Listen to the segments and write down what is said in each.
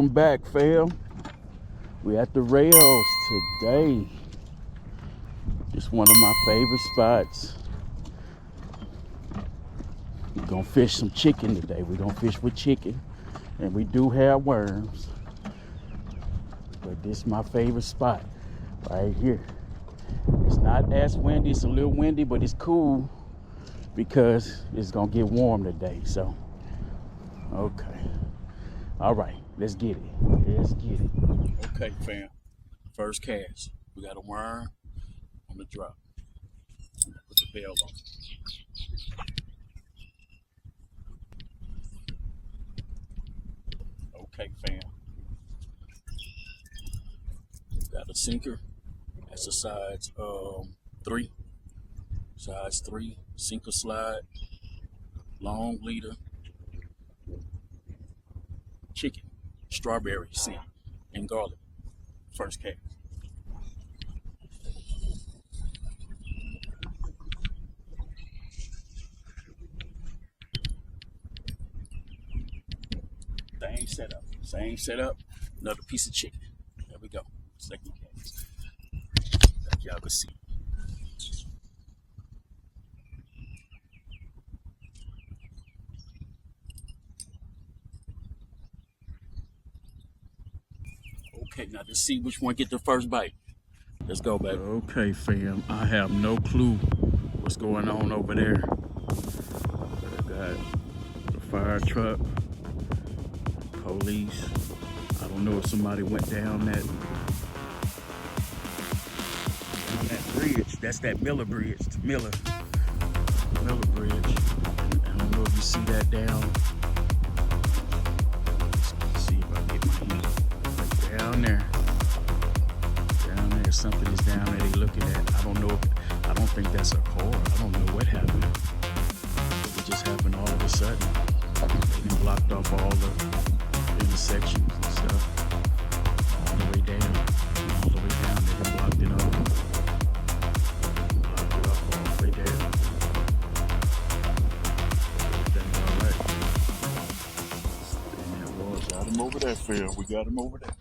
Welcome back, fam. We're at the rails today. It's one of my favorite spots. We're gonna fish some chicken today. We're gonna fish with chicken, and we do have worms. But this is my favorite spot right here. It's not as windy, it's a little windy, but it's cool because it's gonna get warm today. So, okay. All right, let's get it. Let's get it. Okay, fam. First cast. We got a worm on the drop. Put the bail on. Okay, fam. Got a sinker. That's a size 3. Size 3. Sinker slide. Long leader. Chicken. Strawberry scent. And garlic. First cast. Same setup. Same setup. Another piece of chicken. There we go. Second cast. Like y'all can see. Okay, now let's see which one get the first bite. Let's go, baby. Okay, fam. I have no clue what's going on over there. I got the fire truck, police. I don't know if somebody went down that bridge. That's that Miller Bridge. Miller Bridge. I don't know if you see that down. Let's see if I get my hand. Down there. Something is down there they looking at. I don't know. I don't think that's a car. I don't know what happened. It just happened all of a sudden. They blocked off all the intersections and stuff. All the way down. All the way down. They blocked it off. Blocked it off all the way down. Everything's alright. And that was. Got him over there, Phil. We got him over there.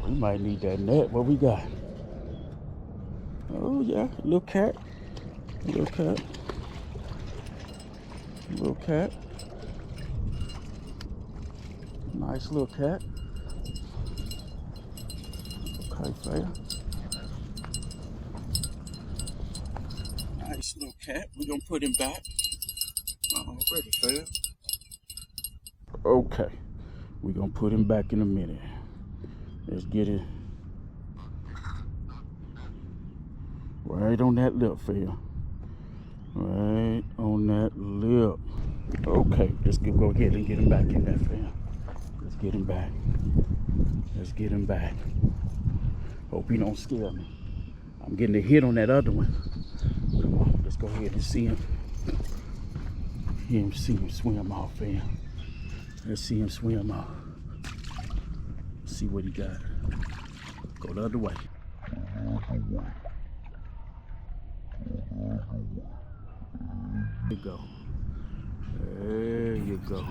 We might need that net. What we got? Oh yeah, little cat. Little cat. Little cat. Nice little cat. Okay, fair. Nice little cat. We're gonna put him back. Already, fair. Okay. We're gonna put him back in a minute. Let's get it right on that lip, Phil. Right on that lip. Okay, let's go ahead and get him back in there, Phil. Let's get him back. Let's get him back. Hope he don't scare me. I'm getting a hit on that other one. Come on, let's go ahead and see him. See him swim off, Phil. Let's see him swim off. See what he got. Go the other way. There you go. There you go.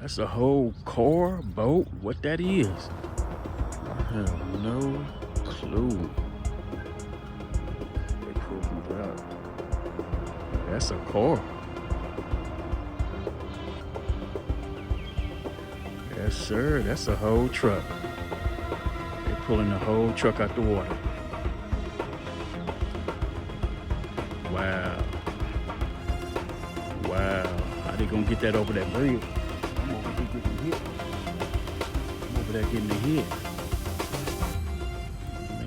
That's a whole car, boat, what that is. I have no clue. They pulled me out. That's a car. Yes, sir. That's a whole truck. They're pulling the whole truck out the water. Wow. Wow. How they gonna get that over that bridge? I'm over there getting hit. I'm over there getting a hit.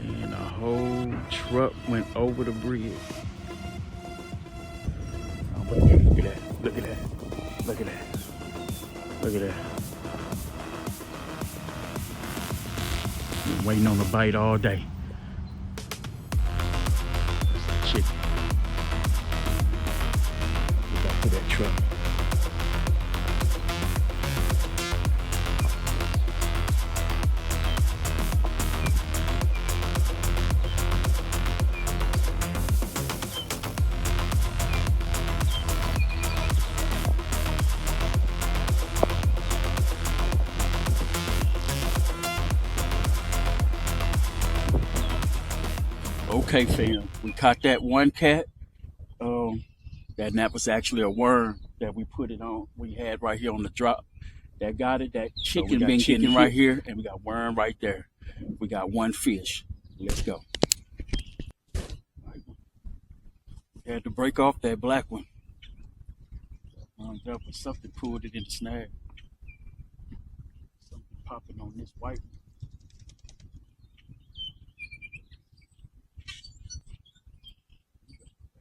Man, the whole truck went over the bridge. Oh, but look at that. Look at that. Look at that. Look at that. Been waiting on a bite all day. Chicken. Get back to that truck. Okay, fam, we caught that one cat. That was actually a worm that we put it on. We had right here on the drop. That got it. That chicken been kicking right here, and we got worm right there. We got one fish. Let's go. Had to break off that black one. That was something pulled it in the snag. Something popping on this white one.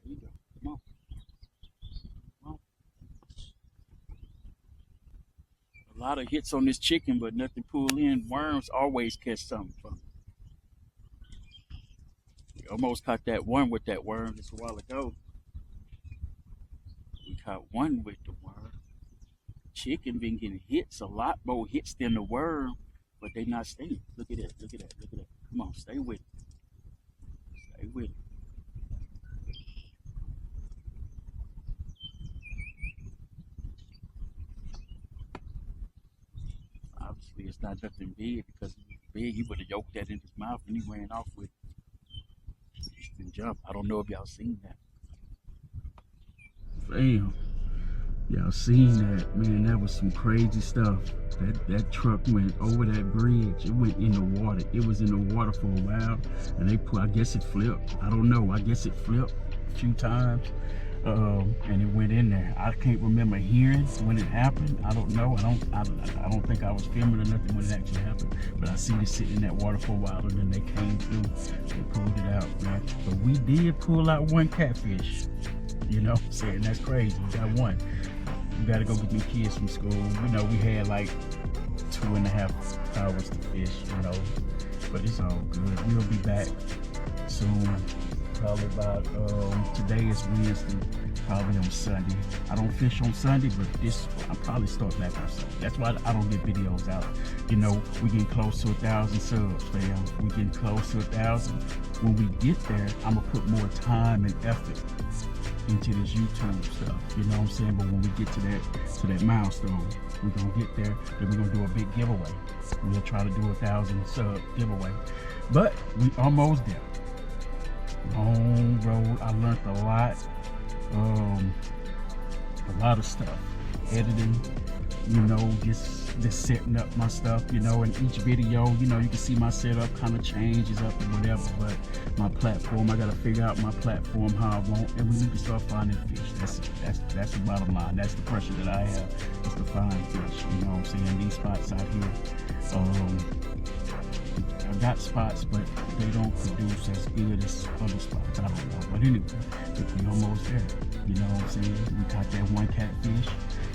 There you go. Come on. Come on. A lot of hits on this chicken, but nothing pulled in. Worms always catch something from it. We almost caught that one with that worm just a while ago. We caught one with the worm. Chicken been getting hits, a lot more hits than the worm, but they not staying. Look at that, look at that, look at that. Come on, stay with it. Stay with it. Obviously, it's not nothing big, because if it was big, he would have yoked that in his mouth and he ran off with it. He jump. I don't know if y'all seen that. Damn. Y'all seen that, man? That was some crazy stuff. That truck went over that bridge. It went in the water. It was in the water for a while, and they put. I guess it flipped. I don't know. I guess it flipped a few times, and it went in there. I can't remember hearing when it happened. I don't know. I don't think I was filming or nothing when it actually happened. But I seen it sitting in that water for a while, and then they came through. They pulled it out, man. But we did pull out one catfish. You know what I'm saying? That's crazy. We got one. We gotta go get them kids from school. You know, we had like 2.5 hours to fish, you know. But it's all good. We'll be back soon. Probably about today is Wednesday, probably on Sunday. I don't fish on Sunday, but I'll probably start back on Sunday. That's why I don't get videos out. You know, we getting close to 1,000 subs, fam. We getting close to 1,000. When we get there, I'm gonna put more time and effort into this YouTube stuff, you know what I'm saying? But when we get to that milestone, we're gonna get there, then we're gonna do a big giveaway. We'll try to do 1,000 sub giveaway. But we almost there. Long road. I learned a lot of stuff. Editing, you know, just setting up my stuff, you know, and each video, you know, you can see my setup kind of changes up or whatever, but my platform, I got to figure out my platform how I want, and we need to start finding fish. That's the bottom line. That's the pressure that I have, is to find fish, you know what I'm saying? These spots out here, I've got spots, but they don't produce as good as other spots. I don't know, but anyway, we almost there, you know what I'm saying? We caught that one catfish.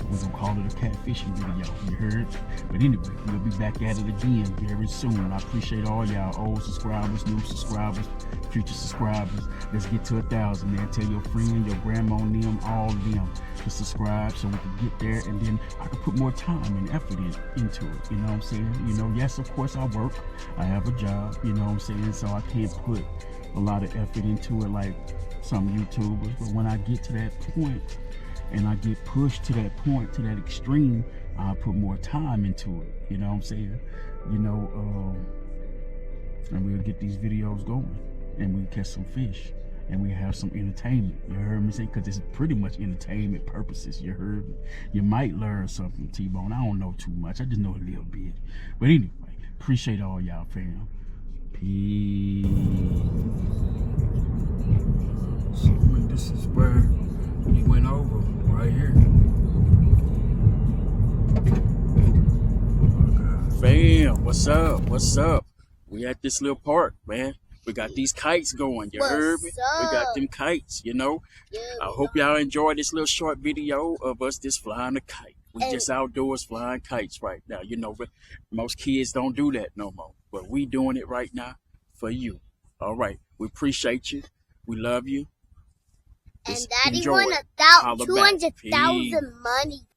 We're gonna call it a catfishing video, you heard? But anyway, we'll be back at it again very soon. I appreciate all y'all old subscribers, new subscribers, future subscribers. Let's get to 1,000, man. Tell your friend, your grandma and them, all of them to subscribe so we can get there, and then I can put more time and effort into it, you know what I'm saying? You know, yes, of course I work, I have a job, you know what I'm saying? So I can't put a lot of effort into it like some YouTubers, but when I get to that point, and I get pushed to that point, to that extreme, I'll put more time into it, you know what I'm saying? You know, and we'll get these videos going, and we'll catch some fish, and we have some entertainment, you heard me say? Because it's pretty much entertainment purposes, you heard me? You might learn something, T-Bone. I don't know too much, I just know a little bit. But anyway, appreciate all y'all, fam. Peace. So this is where he went over, right here. Fam, what's up? What's up? We at this little park, man. We got these kites going, you heard me? We got them kites, you know? Yeah, I hope y'all enjoy this little short video of us just flying a kite. We just outdoors flying kites right now. You know, most kids don't do that no more. But we doing it right now for you. All right. We appreciate you. We love you. And Daddy won 200,000 money.